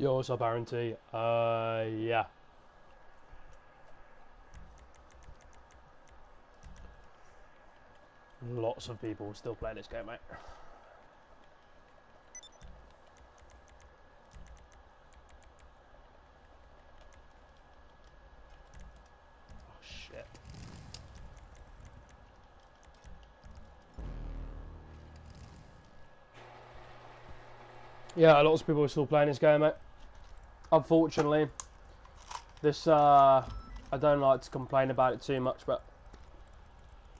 Yo, what's up, Aaron T? Yeah. Lots of people still playing this game, mate. Oh, shit. Yeah, lots of people are still playing this game, mate. Unfortunately, this, I don't like to complain about it too much, but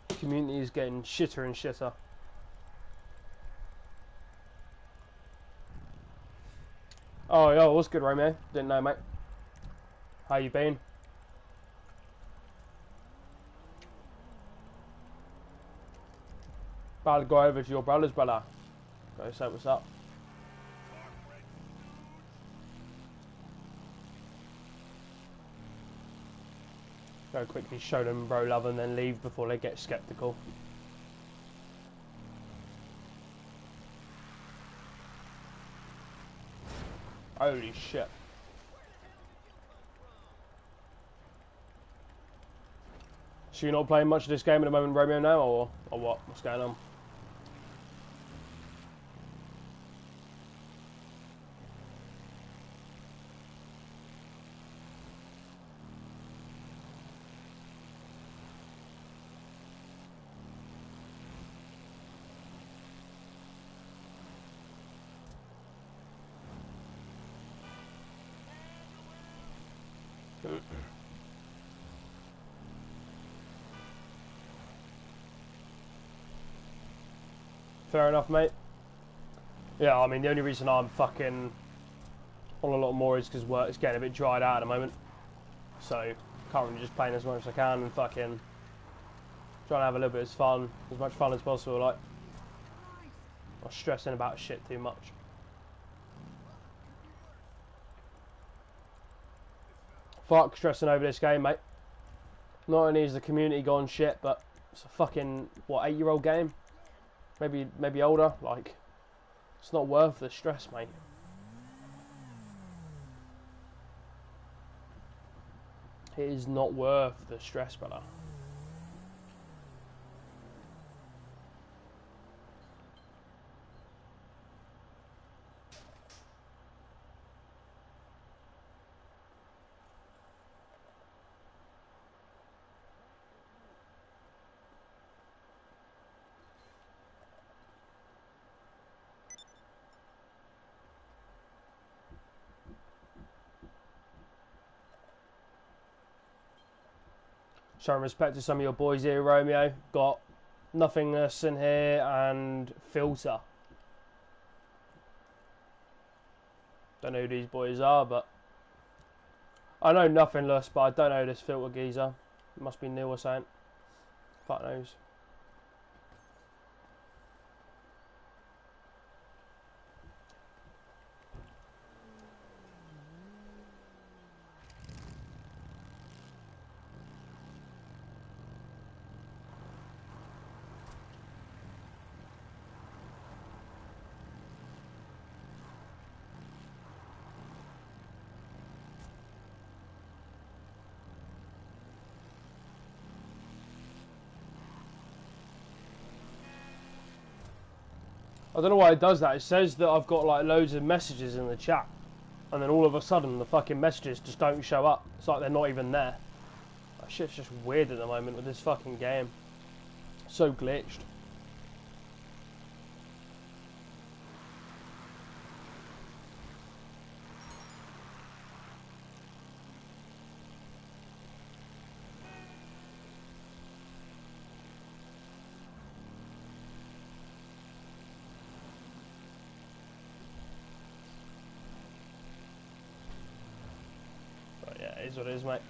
the community is getting shitter and shitter. Oh, yo, what's good, Romeo? Didn't know, mate. How you been? About to go over to your brother's, brother. Go say what's up. Go quickly show them bro love and then leave before they get skeptical. Holy shit. So you're not playing much of this game at the moment, Romeo, now, or what? What's going on? Fair enough, mate. Yeah, I mean, the only reason I'm fucking on a lot more is because work's getting a bit dried out at the moment. So, currently just playing as much as I can and fucking trying to have a little bit of fun, as much fun as possible, like. Not stressing about shit too much. Fuck stressing over this game, mate. Not only is the community gone shit, but it's a fucking, what, 8-year-old game? Maybe older, like, it's not worth the stress, mate. It is not worth the stress, brother. Showing respect to some of your boys here, Romeo. Got Nothingness in here and Filter. Don't know who these boys are, but I know Nothingless, but I don't know this Filter geezer. It must be new or something. Fuck knows. I don't know why it does that. It says that I've got like loads of messages in the chat, and then all of a sudden the fucking messages just don't show up. It's like they're not even there. That shit's just weird at the moment with this fucking game. So glitched. But yeah, it is what it is, mate.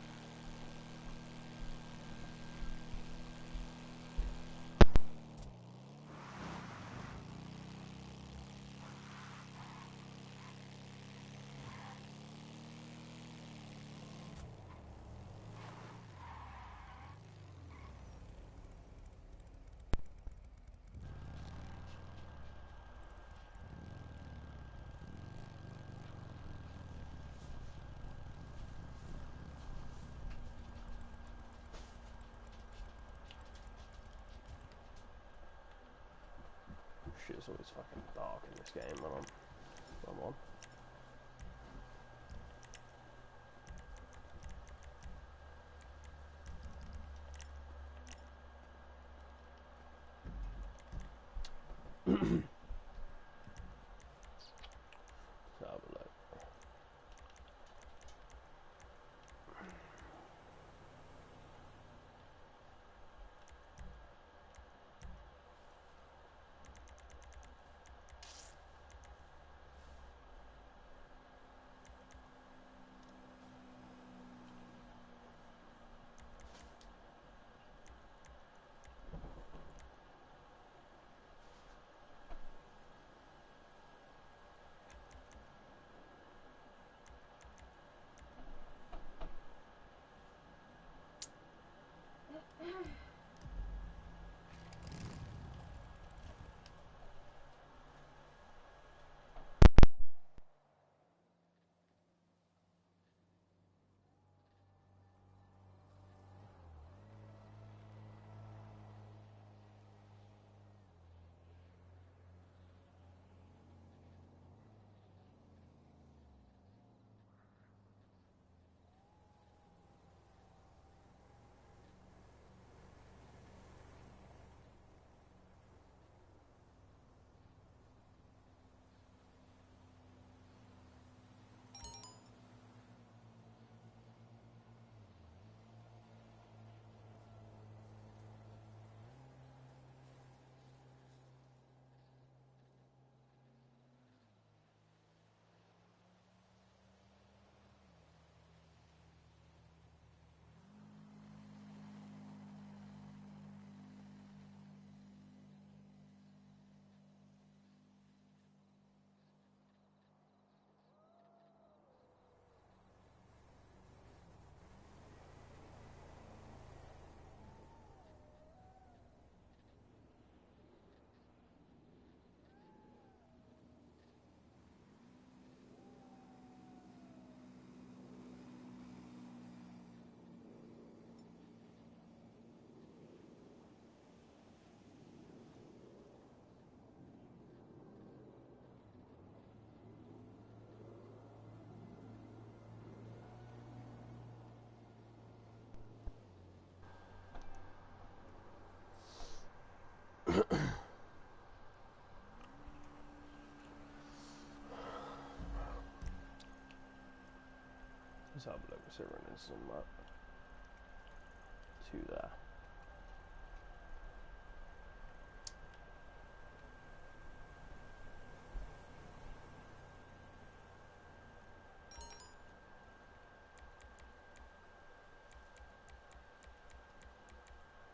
shit's always fucking dark in this game when I'm on. Let's have a look. Let's have a look. Let's see running some two there.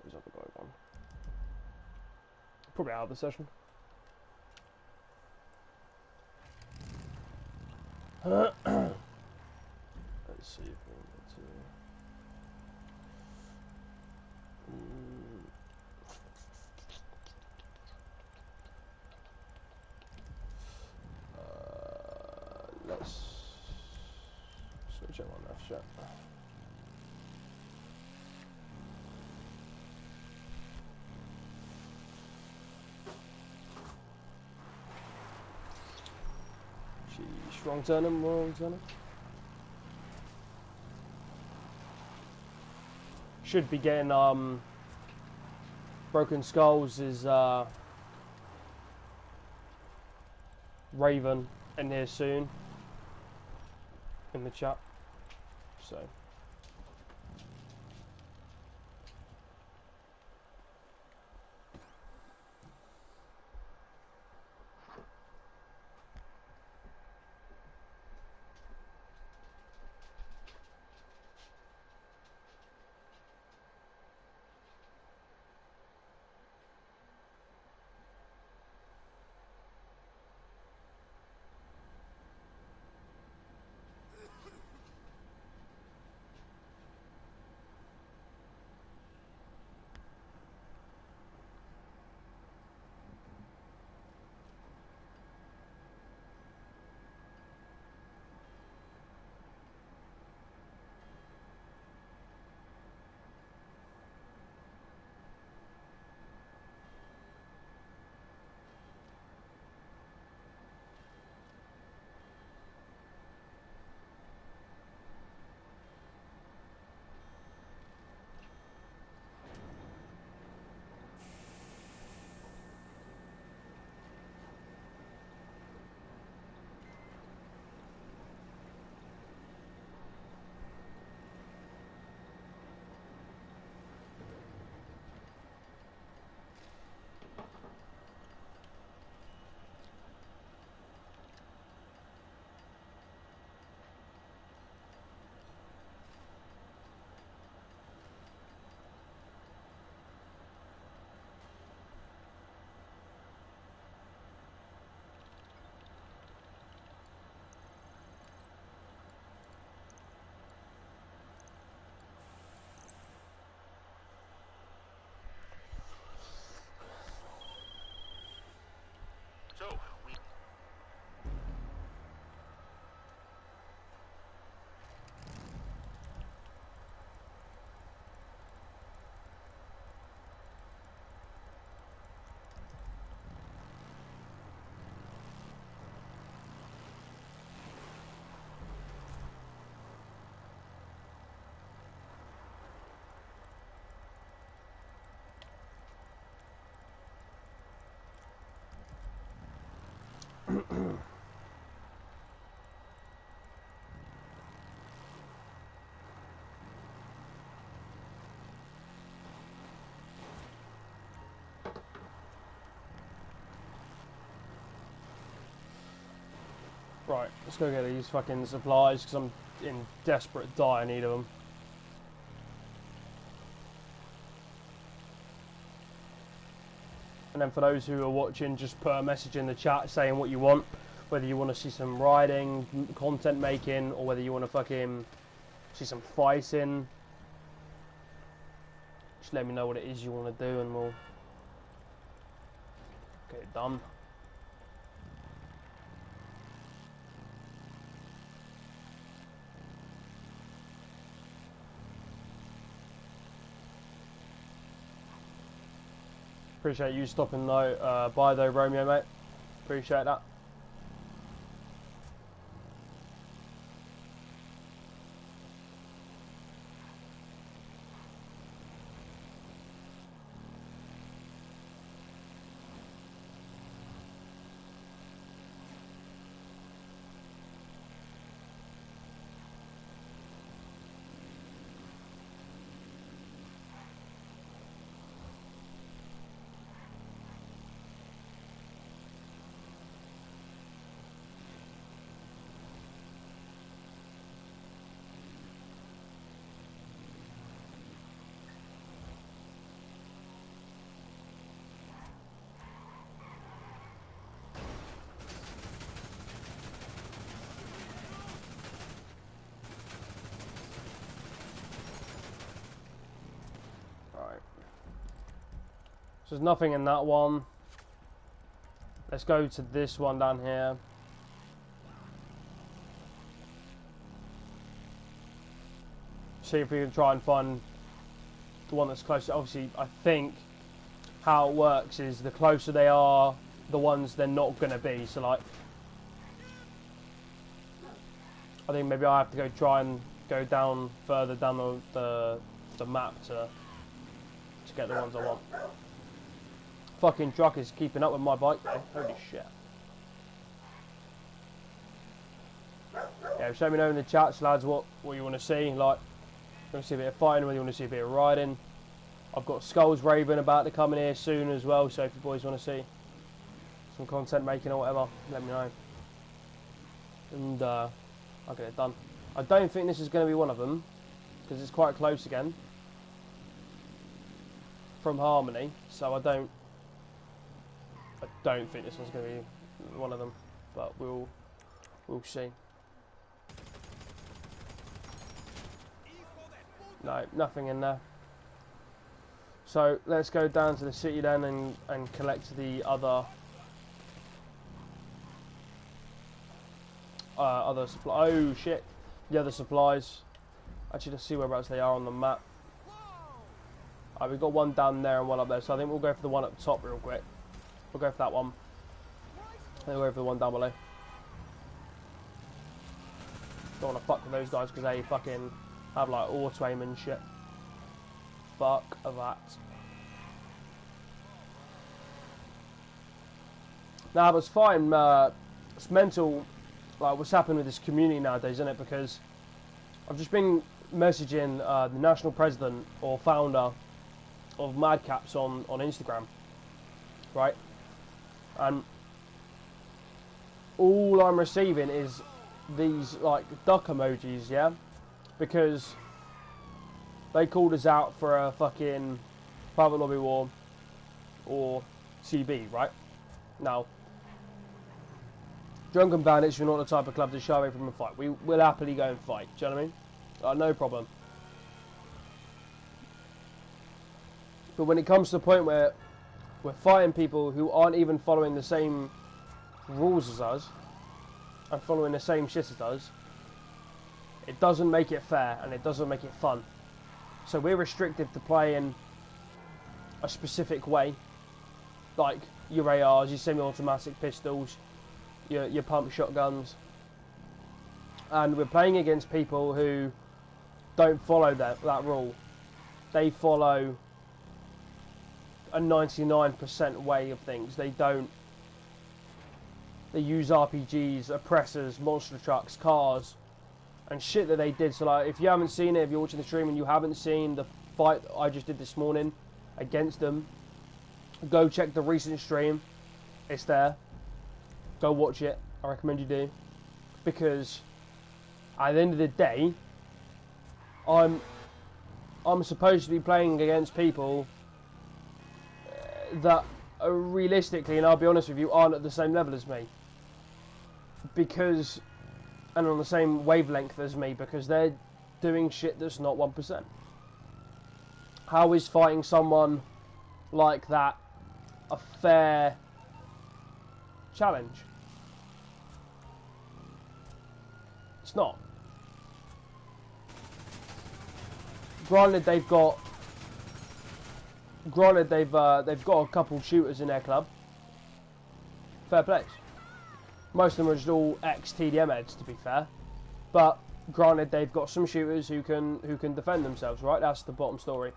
There's other guy one. Probably out of the session. Let's see if we can get to. Let's switch it on left shot. Sheesh, wrong turning, wrong turning. Should be getting Broken Skulls is Raven in here soon in the chat, so Right, let's go get these fucking supplies because I'm in desperate dire need of them. And then for those who are watching, just put a message in the chat saying what you want. Whether you want to see some riding, content making, or whether you want to fucking see some fighting. Just let me know what it is you want to do and we'll get it done. Appreciate you stopping by though, Romeo, mate. Appreciate that. So there's nothing in that one. Let's go to this one down here. See if we can try and find the one that's closer. Obviously, I think how it works is the closer they are, the ones they're not going to be. So like, I think maybe I have to go try and go down further down the map to get the ones I want. Fucking truck is keeping up with my bike though. Holy shit. Yeah, just let me know in the chats, lads, what you want to see. Like, you want to see a bit of fighting, whether you want to see a bit of riding. I've got Skulls Raven about to come in here soon as well, so if you boys want to see some content making or whatever, let me know. And I'll get it done. I don't think this is going to be one of them, because it's quite close again from Harmony, so I don't think this one's going to be one of them, but we'll see. No, nothing in there. So let's go down to the city then and collect the other supply. Oh shit, the other supplies. Actually, let's see whereabouts they are on the map. We've got one down there and one up there, so I think we'll go for the one up top real quick. We'll go for that one. Then we'll go for the one down below. Don't want to fuck with those guys because they fucking have like auto aim and shit. Fuck that. Nah, but it's fine. It's mental, like what's happened with this community nowadays, isn't it? Because I've just been messaging the national president or founder of Madcaps on Instagram, right? And all I'm receiving is these like duck emojis, yeah? Because they called us out for a fucking private lobby war or CB, right? Now, Drunken Bandits, you're not the type of club to shy away from a fight. We will happily go and fight, do you know what I mean? No problem. But when it comes to the point where we're fighting people who aren't even following the same rules as us and following the same shit as us, it doesn't make it fair and it doesn't make it fun. So we're restricted to play in a specific way, like your ARs, your semi-automatic pistols, your pump shotguns, and we're playing against people who don't follow that rule. They follow a 99% way of things. They use RPGs, oppressors, monster trucks, cars, and shit that they did. So like, if you haven't seen it, if you're watching the stream and you haven't seen the fight that I just did this morning against them, go check the recent stream. It's there. Go watch it. I recommend you do. because at the end of the day, I'm supposed to be playing against people that are realistically, and I'll be honest with you, aren't at the same level as me. Because, and on the same wavelength as me, because they're doing shit that's not 1%. How is fighting someone like that a fair challenge? It's not. Granted, they've got a couple shooters in their club. Fair plays. Most of them are just all ex-TDM heads, to be fair. But granted, they've got some shooters who can defend themselves, right? That's the bottom story.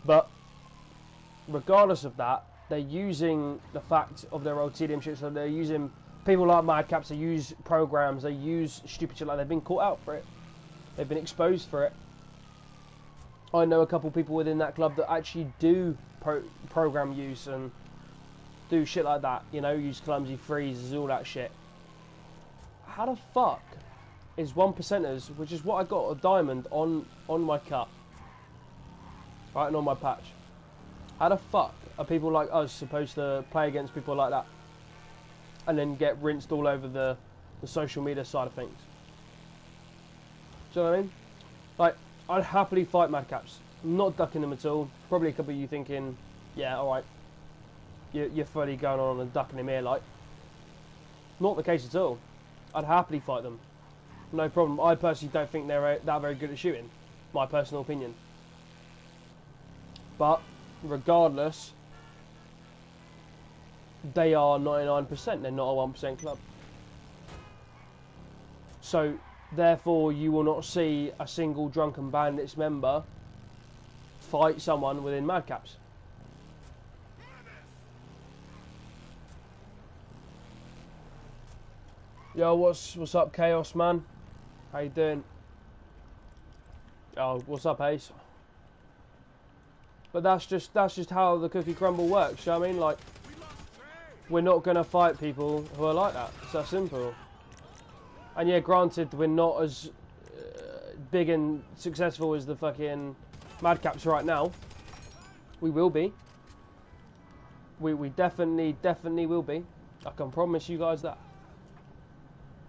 But regardless of that, they're using the fact of their old TDM shit. So they're using people like Madcaps. They use programs. They use stupid shit like they've been caught out for it. They've been exposed for it. I know a couple people within that club that actually do program use and do shit like that. You know, use clumsy freezes, all that shit. How the fuck is 1%ers, which is what I got a diamond on my cup, right, and on my patch. How the fuck are people like us supposed to play against people like that and then get rinsed all over the social media side of things? Do you know what I mean? Like, I'd happily fight Madcaps. I'm not ducking them at all. Probably a couple of you thinking, yeah, alright, you're fully going on and ducking him here, like. Not the case at all. I'd happily fight them. No problem. I personally don't think they're that very good at shooting. My personal opinion. But, regardless, they are 99%. They're not a 1% club. So, therefore, you will not see a single Drunken Bandits member fight someone within Madcaps. Yo, what's up, Chaos man? How you doing? Oh, what's up, Ace? But that's just how the cookie crumble works. You know what I mean? Like, we're not gonna fight people who are like that. It's that simple. And yeah, granted, we're not as big and successful as the fucking Madcaps right now. We will be. We definitely will be. I can promise you guys that.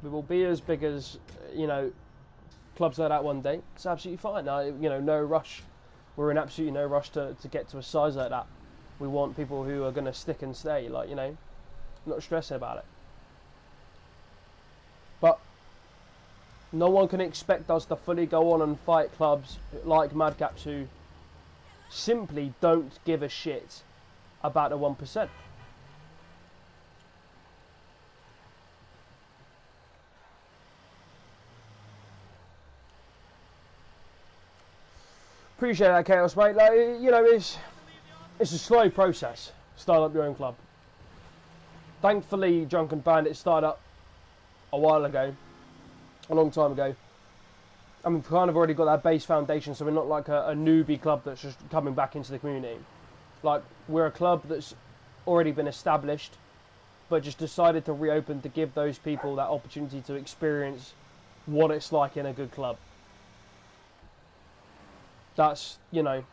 We will be as big as, you know, clubs like that one day. It's absolutely fine. You know, no rush. We're in absolutely no rush to get to a size like that. We want people who are going to stick and stay, like, you know, not stressing about it. But no one can expect us to fully go on and fight clubs like Madcaps who simply don't give a shit about the 1%. Appreciate that, Chaos, mate. Like, you know, it's a slow process. Start up your own club. Thankfully, Drunken Bandits started up a while ago, a long time ago, and we've kind of already got that base foundation. So we're not like a newbie club that's just coming back into the community. Like, we're a club that's already been established, but just decided to reopen to give those people that opportunity to experience what it's like in a good club. That's, you know.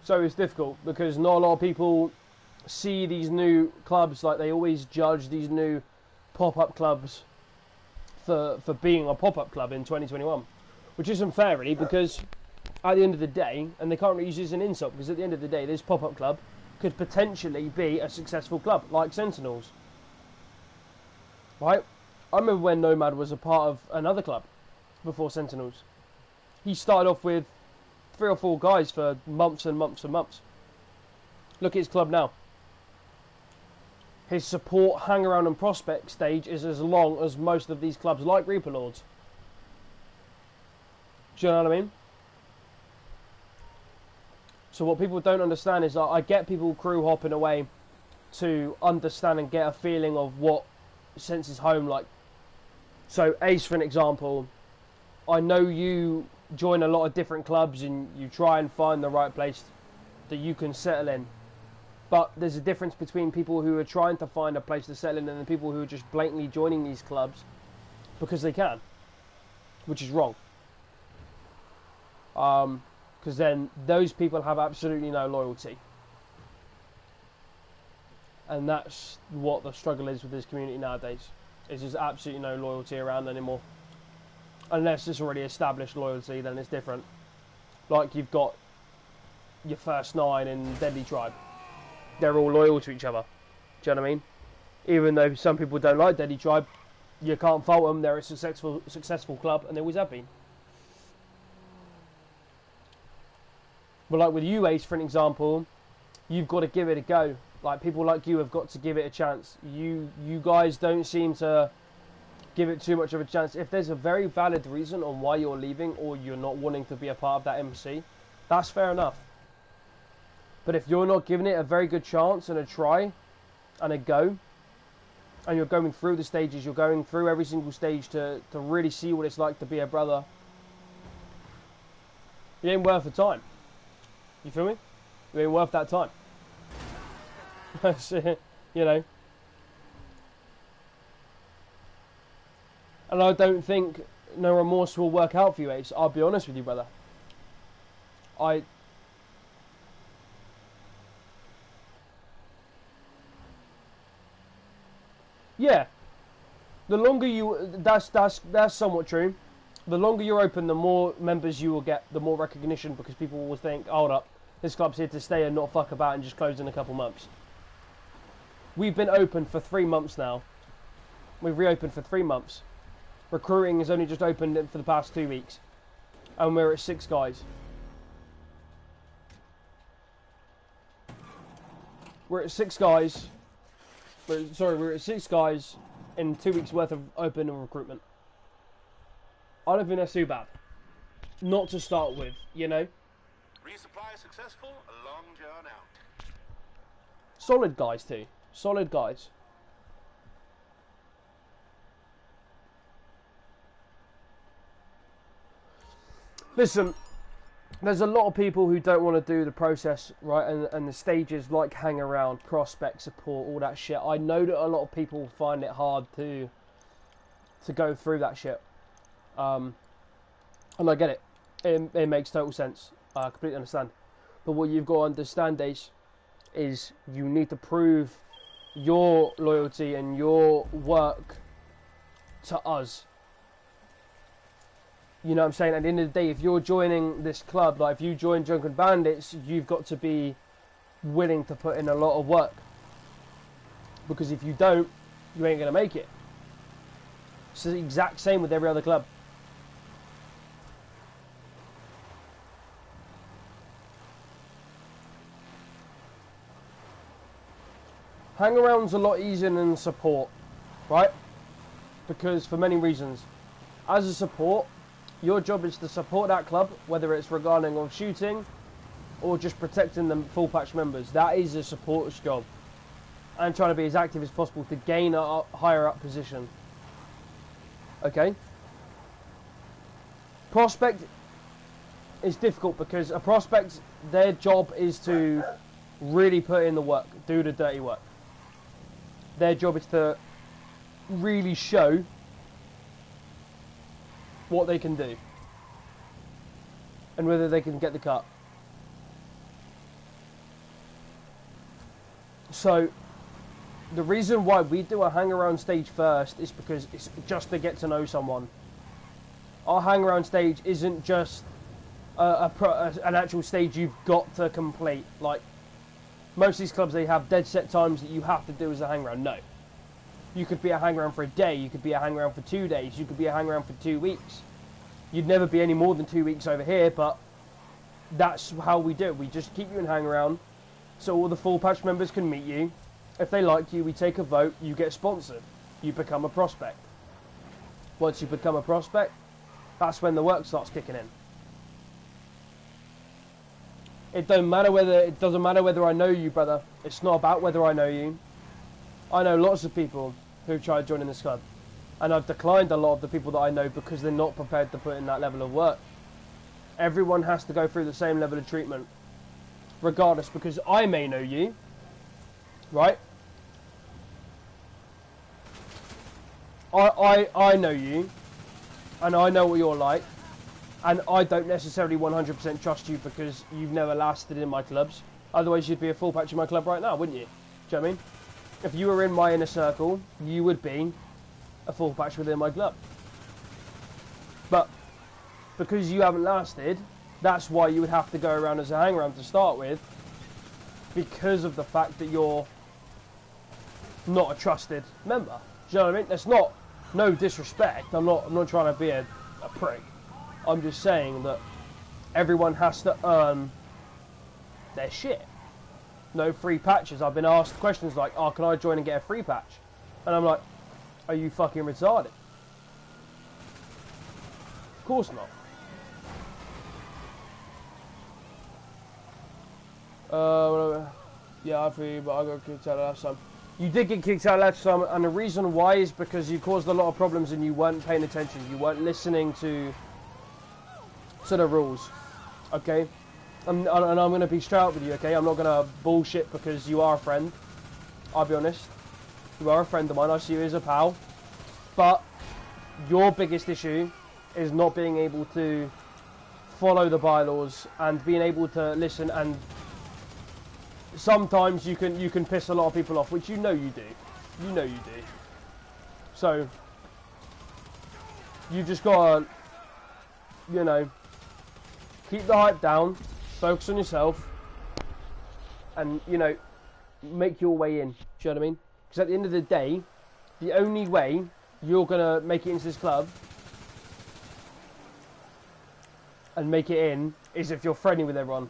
So it's difficult because not a lot of people see these new clubs, like they always judge these new pop-up clubs for being a pop-up club in 2021, which isn't fair really, because at the end of the day, and they can't really use this as an insult, because at the end of the day, this pop-up club could potentially be a successful club, like Sentinels. Right? I remember when Nomad was a part of another club before Sentinels. He started off with 3 or 4 guys for months and months and months. Look at his club now. His support, hang around and prospect stage is as long as most of these clubs, like Reaper Lords. Do you know what I mean? So what people don't understand is that I get people crew hopping away to understand and get a feeling of what sense is home like. So Ace, for an example, I know you join a lot of different clubs and you try and find the right place that you can settle in. But there's a difference between people who are trying to find a place to settle in and the people who are just blatantly joining these clubs because they can, which is wrong. Because then those people have absolutely no loyalty. And that's what the struggle is with this community nowadays. Is there's absolutely no loyalty around anymore. Unless it's already established loyalty, then it's different. Like you've got your first 9 in Deadly Tribe. They're all loyal to each other. Do you know what I mean? Even though some people don't like Deadly Tribe, you can't fault them. They're a successful club, and they always have been. But like with you, Ace, for an example, you've got to give it a go. Like people like you have got to give it a chance. You guys don't seem to give it too much of a chance. If there's a very valid reason on why you're leaving or you're not wanting to be a part of that MC, that's fair enough. But if you're not giving it a very good chance and a try and a go, and you're going through the stages, you're going through every single stage to really see what it's like to be a brother, it ain't worth the time. You feel me? It ain't worth that time. You know. And I don't think no remorse will work out for you, Ace. I'll be honest with you, brother. Yeah. The longer you... That's somewhat true. The longer you're open, the more members you will get, the more recognition, because people will think, hold up, this club's here to stay and not fuck about and just close in a couple months. We've been open for 3 months now. We've reopened for 3 months. Recruiting has only just opened for the past 2 weeks. And we're at 6 guys. We're at 6 guys. We're at 6 guys in 2 weeks worth of open and recruitment. I don't think that's too bad. Not to start with, you know. Resupply successful, a long journey out. Solid guys too. Solid guys. Listen, there's a lot of people who don't want to do the process, right? And the stages like hang around, prospect support, all that shit. I know that a lot of people find it hard to go through that shit. And I get it. It makes total sense. I completely understand. But what you've got to understand, Ace, is you need to prove your loyalty and your work to us. You know what I'm saying? At the end of the day, if you're joining this club, like if you join Drunken Bandits, you've got to be willing to put in a lot of work. Because if you don't, you ain't going to make it. It's the exact same with every other club. Hang-around's a lot easier than support, right? Because for many reasons. As a support, your job is to support that club, whether it's regarding on shooting or just protecting the full patch members. That is a supporter's job. And trying to be as active as possible to gain a higher up position. Okay? Prospect is difficult because a prospect, their job is to really put in the work, do the dirty work. Their job is to really show what they can do and whether they can get the cut. So the reason why we do a hang around stage first is because it's just to get to know someone. Our hang around stage isn't just an actual stage you've got to complete. Like most of these clubs, they have dead set times that you have to do as a hang around. No. You could be a hang around for a day, you could be a hang around for 2 days, you could be a hang around for 2 weeks. You'd never be any more than 2 weeks over here, but that's how we do it. We just keep you in hang around so all the full patch members can meet you. If they like you, we take a vote, you get sponsored. You become a prospect. Once you become a prospect, that's when the work starts kicking in. It doesn't matter whether I know you, brother. It's not about whether I know you. I know lots of people who tried joining this club, and I've declined a lot of the people that I know because they're not prepared to put in that level of work. Everyone has to go through the same level of treatment, regardless, because I may know you, right? I know you, and I know what you're like, and I don't necessarily 100% trust you because you've never lasted in my clubs. Otherwise, you'd be a full patch in my club right now, wouldn't you? Do you know what I mean? If you were in my inner circle, you would be a full patch within my club. But because you haven't lasted, that's why you would have to go around as a hang-around to start with, because of the fact that you're not a trusted member. Do you know what I mean? That's not no disrespect. I'm not trying to be a prick. I'm just saying that everyone has to earn their shit. No free patches. I've been asked questions like, oh, can I join and get a free patch? And I'm like, are you fucking retarded? Of course not. Yeah, I feel you, but I got kicked out last time. You did get kicked out last time, and the reason why is because you caused a lot of problems and you weren't paying attention. You weren't listening to the rules, okay? And I'm going to be straight up with you, okay? I'm not going to bullshit because you are a friend. I'll be honest. You are a friend of mine. I see you as a pal. But your biggest issue is not being able to follow the bylaws and being able to listen, and sometimes you can piss a lot of people off, which you know you do. You know you do. So you just gotta, you know, keep the hype down, focus on yourself, and, you know, make your way in. Do you know what I mean? Because at the end of the day, the only way you're gonna make it into this club and make it in is if you're friendly with everyone.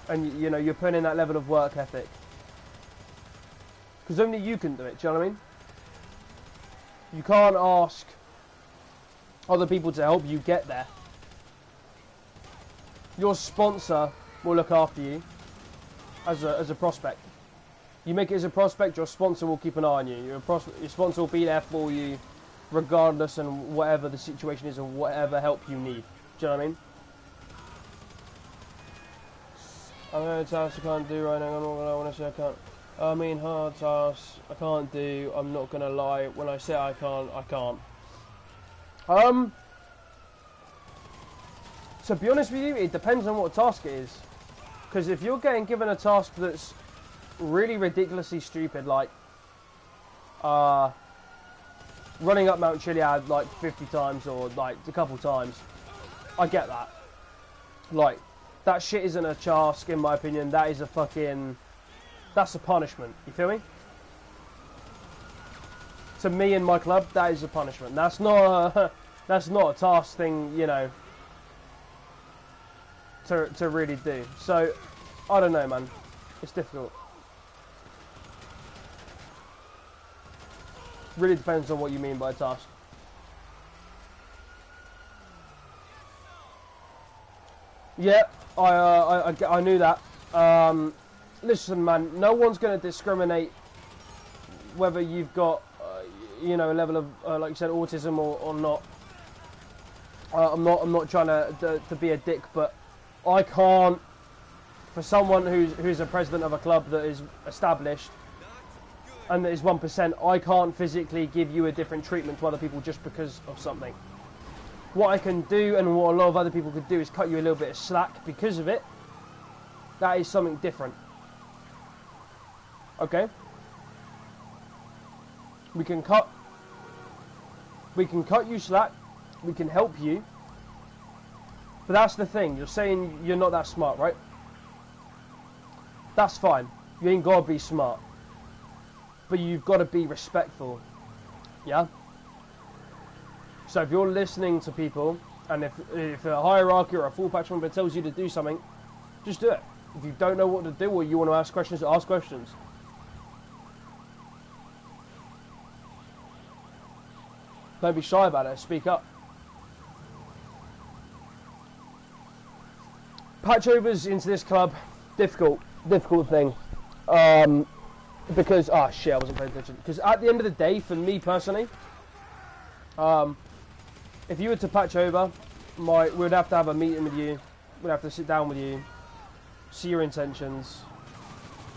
And, you know, you're putting in that level of work ethic. Because only you can do it, do you know what I mean? You can't ask other people to help you get there. Your sponsor will look after you as a prospect. You make it as a prospect, your sponsor will keep an eye on you. Your sponsor will be there for you regardless, and whatever the situation is, or whatever help you need. Do you know what I mean? I'm going to tasks I can't do right now. I'm not gonna say I can't. I mean, hard tasks I can't do. I'm not gonna lie. When I say I can't, I can't. To be honest with you, it depends on what task it is. Because if you're getting given a task that's really ridiculously stupid, like running up Mount Chiliad like 50 times or like a couple times, I get that. Like, that shit isn't a task, in my opinion. That is a fucking... That's a punishment. You feel me? To me in my club, that is a punishment. That's not a, that's not a task thing, you know, to really do. So, I don't know, man. It's difficult. Really depends on what you mean by a task. Yeah, I knew that. Listen, man, no one's going to discriminate whether you've got, you know, a level of, like you said, autism or not. I'm not trying to be a dick, but I can't, for someone who's a president of a club that is established and that is 1%, I can't physically give you a different treatment to other people just because of something. What I can do, and what a lot of other people could do, is cut you a little bit of slack because of it. That is something different. Okay? We can cut you slack, we can help you. But that's the thing, you're saying you're not that smart, right? That's fine. You ain't gotta be smart. But you've got to be respectful. Yeah? So if you're listening to people, and if a hierarchy or a full patch member tells you to do something, just do it. If you don't know what to do, or you want to ask questions, ask questions. Don't be shy about it, speak up. Patch overs into this club, difficult thing. Because, oh shit, I wasn't paying attention. Because at the end of the day, for me personally, if you were to patch over, we'd have to have a meeting with you. We'd have to sit down with you, see your intentions.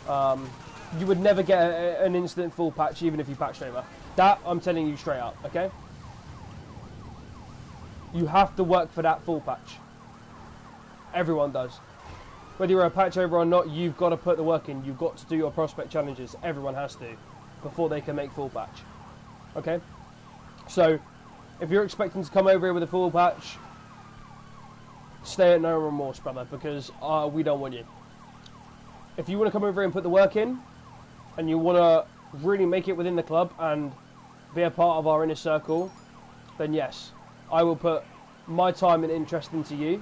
You would never get an instant full patch, even if you patched over. That I'm telling you straight up, okay? You have to work for that full patch. Everyone does. Whether you're a patch over or not, you've got to put the work in. You've got to do your prospect challenges. Everyone has to, before they can make full patch. Okay? So, if you're expecting to come over here with a full patch, stay at no remorse, brother, because we don't want you. If you want to come over here and put the work in, and you want to really make it within the club and be a part of our inner circle, then yes, I will put my time and interest into you,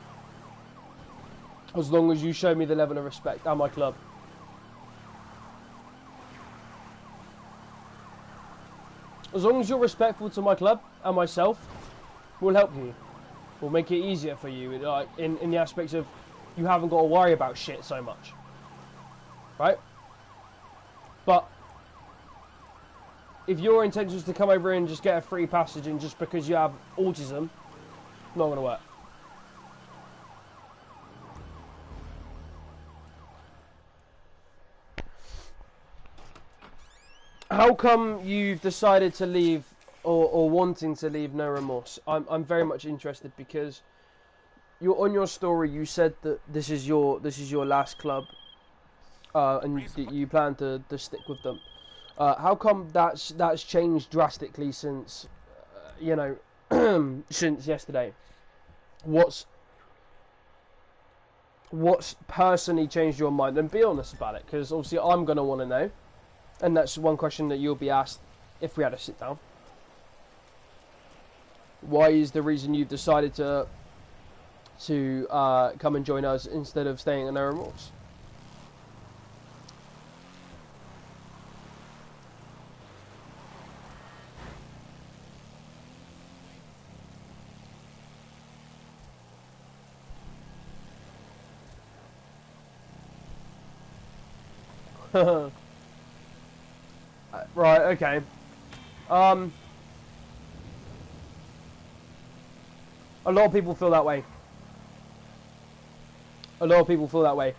as long as you show me the level of respect at my club. As long as you're respectful to my club and myself, we'll help you. We'll make it easier for you, like in the aspects of you haven't got to worry about shit so much. Right? But if your intention is to come over and just get a free passage and just because you have autism, not going to work. How come you've decided to leave or wanting to leave No Remorse? I'm very much interested because you're on your story. You said that this is your last club, and you plan to stick with them. How come that's changed drastically since since yesterday? What's personally changed your mind? And be honest about it, because obviously I'm gonna want to know. And that's one question that you'll be asked if we had a sit down. Why is the reason you've decided to come and join us instead of staying at No Remorse? Right, okay. A lot of people feel that way. A lot of people feel that way.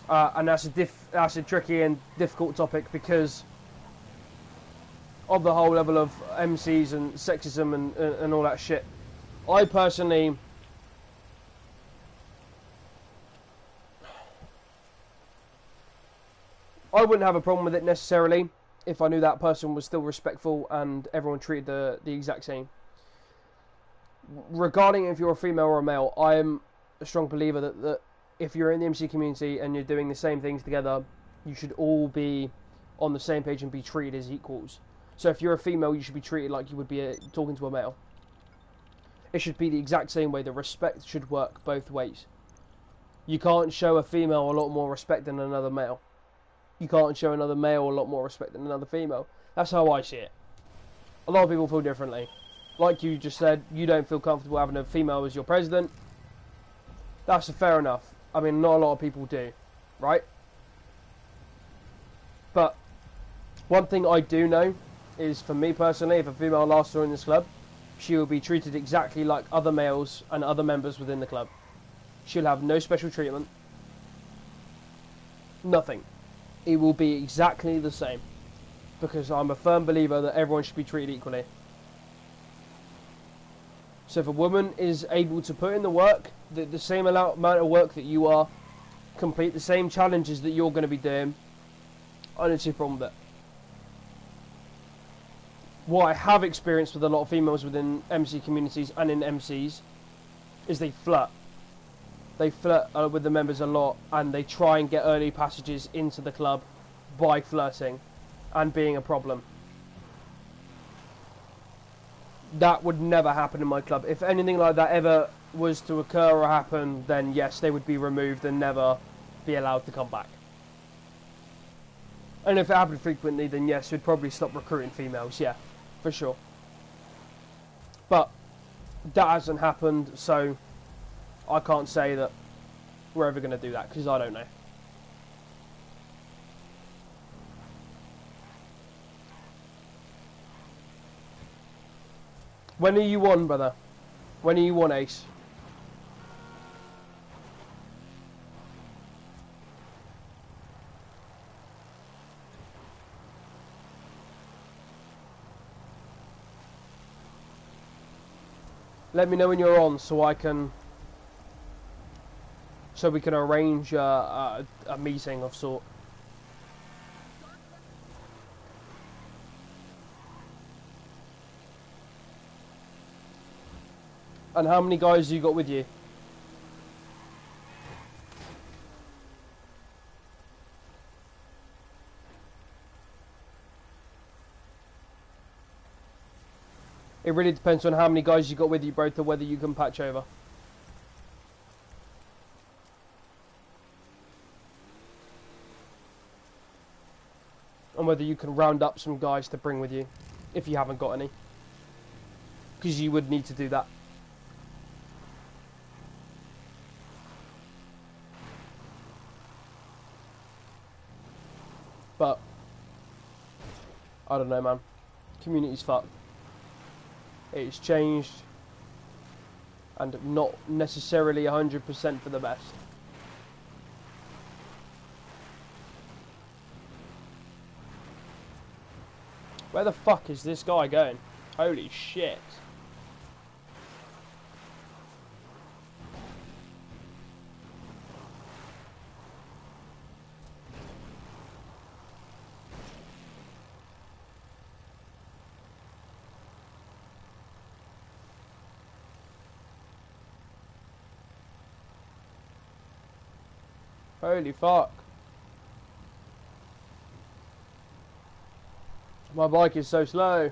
And that's a tricky and difficult topic because of the whole level of MCs and sexism and all that shit. I personally... I wouldn't have a problem with it necessarily if I knew that person was still respectful and everyone treated the exact same. Regarding if you're a female or a male, I am a strong believer that if you're in the MC community and you're doing the same things together, you should all be on the same page and be treated as equals. So if you're a female, you should be treated like you would be talking to a male. It should be the exact same way. The respect should work both ways. You can't show a female a lot more respect than another male. You can't show another male a lot more respect than another female. That's how I see it. A lot of people feel differently. Like you just said, you don't feel comfortable having a female as your president. That's fair enough. I mean, not a lot of people do, right? But one thing I do know is, for me personally, if a female lasts in this club, she will be treated exactly like other males and other members within the club. She'll have no special treatment. Nothing. It will be exactly the same. Because I'm a firm believer that everyone should be treated equally. So if a woman is able to put in the work, the same amount of work that you are, complete the same challenges that you're going to be doing, I don't see a problem with it. What I have experienced with a lot of females within MC communities and in MCs is they flirt. They flirt with the members a lot, and they try and get early passages into the club by flirting and being a problem. That would never happen in my club. If anything like that ever was to occur or happen, then yes, they would be removed and never be allowed to come back. And if it happened frequently, then yes, we'd probably stop recruiting females, yeah, for sure. But that hasn't happened, so I can't say that we're ever going to do that, because I don't know. When are you on, brother? When are you on, Ace? Let me know when you're on so I can... So we can arrange a meeting of sort. And how many guys you got with you? It really depends on how many guys you got with you, bro, to whether you can patch over. And whether you can round up some guys to bring with you, if you haven't got any. Because you would need to do that. But, I don't know, man. Community's fucked. It's changed. And not necessarily 100% for the best. Where the fuck is this guy going? Holy shit. Holy fuck. My bike is so slow.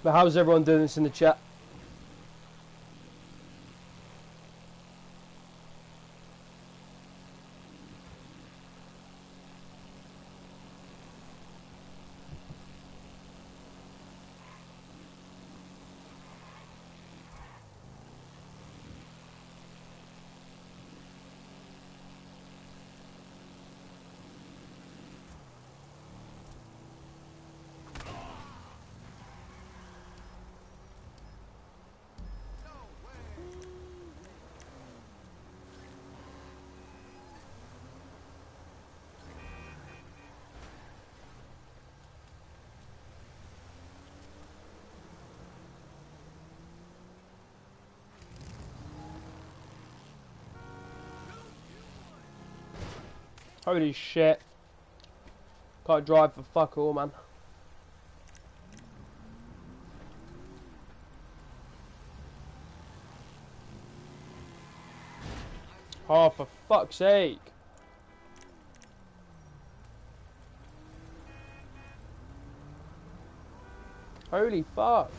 But how's everyone doing this in the chat? Holy shit. Can't drive for fuck all, man. Oh, for fuck's sake. Holy fuck.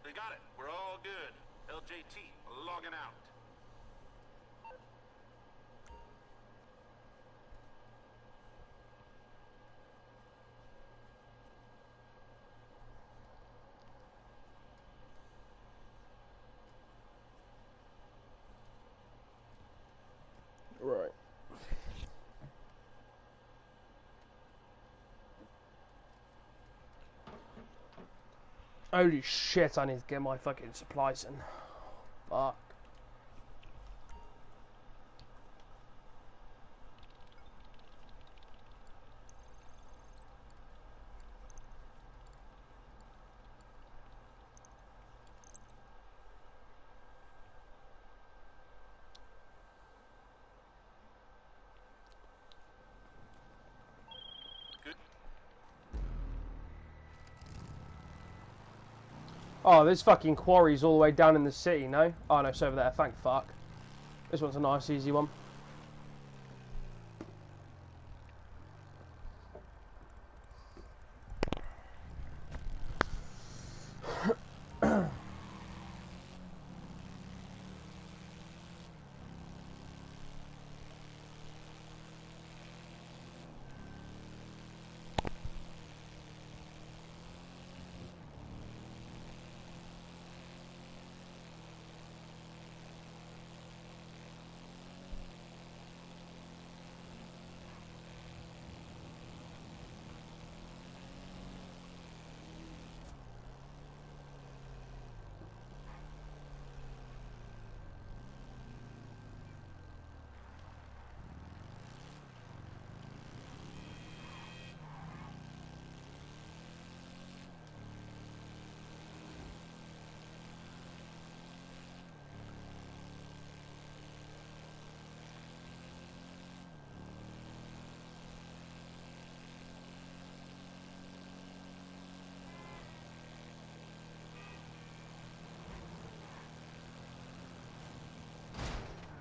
They got it. We're all good. LJT, logging out. Right. Holy shit, I need to get my fucking supplies in. Fuck. Oh, this fucking quarry's all the way down in the city, no? Oh no, it's over there, thank fuck. This one's a nice easy one.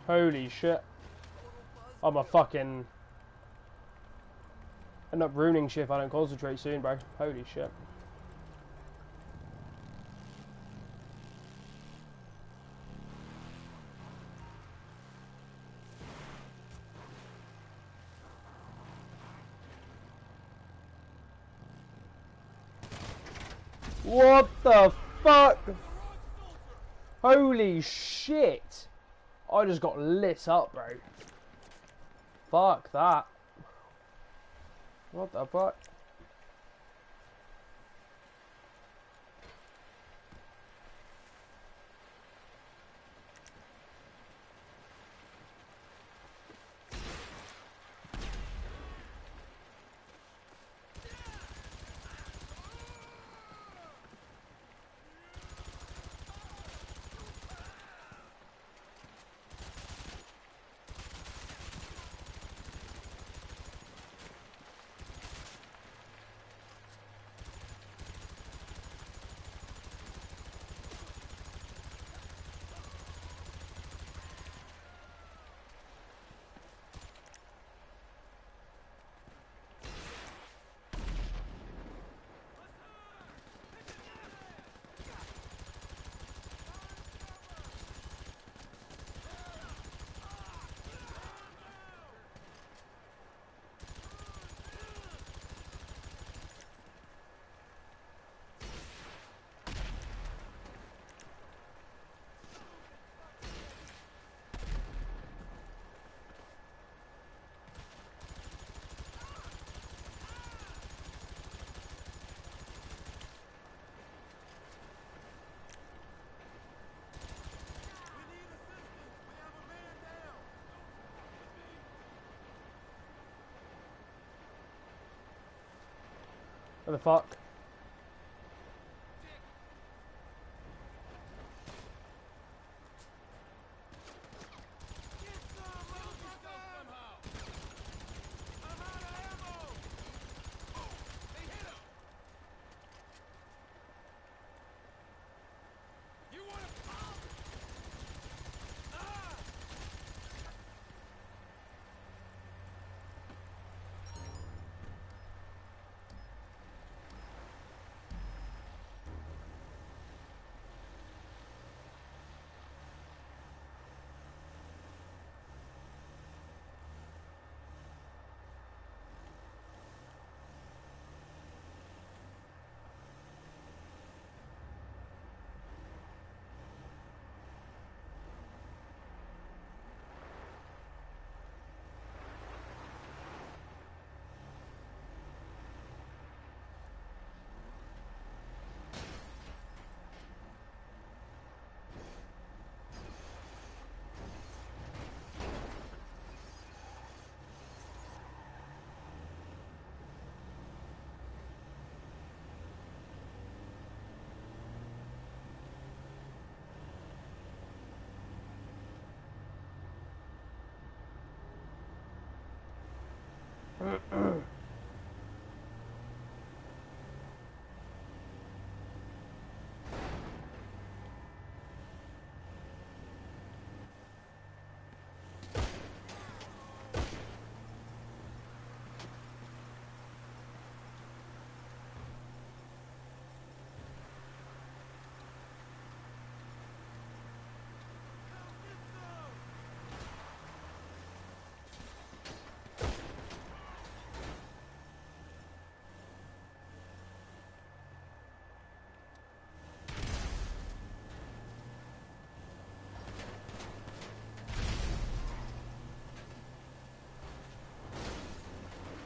Holy shit. I'm a fucking... end up ruining shit if I don't concentrate soon, bro. Holy shit. What the fuck? Holy shit. I just got lit up, bro. Fuck that. What the fuck? What the fuck?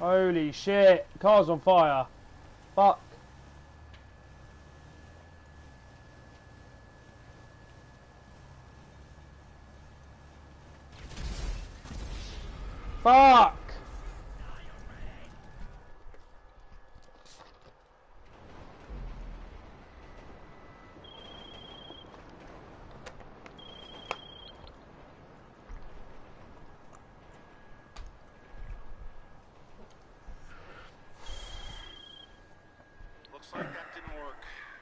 Holy shit. Car's on fire. Fuck. Fuck! Looks like that didn't work.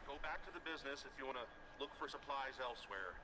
Go back to the business if you want to look for supplies elsewhere.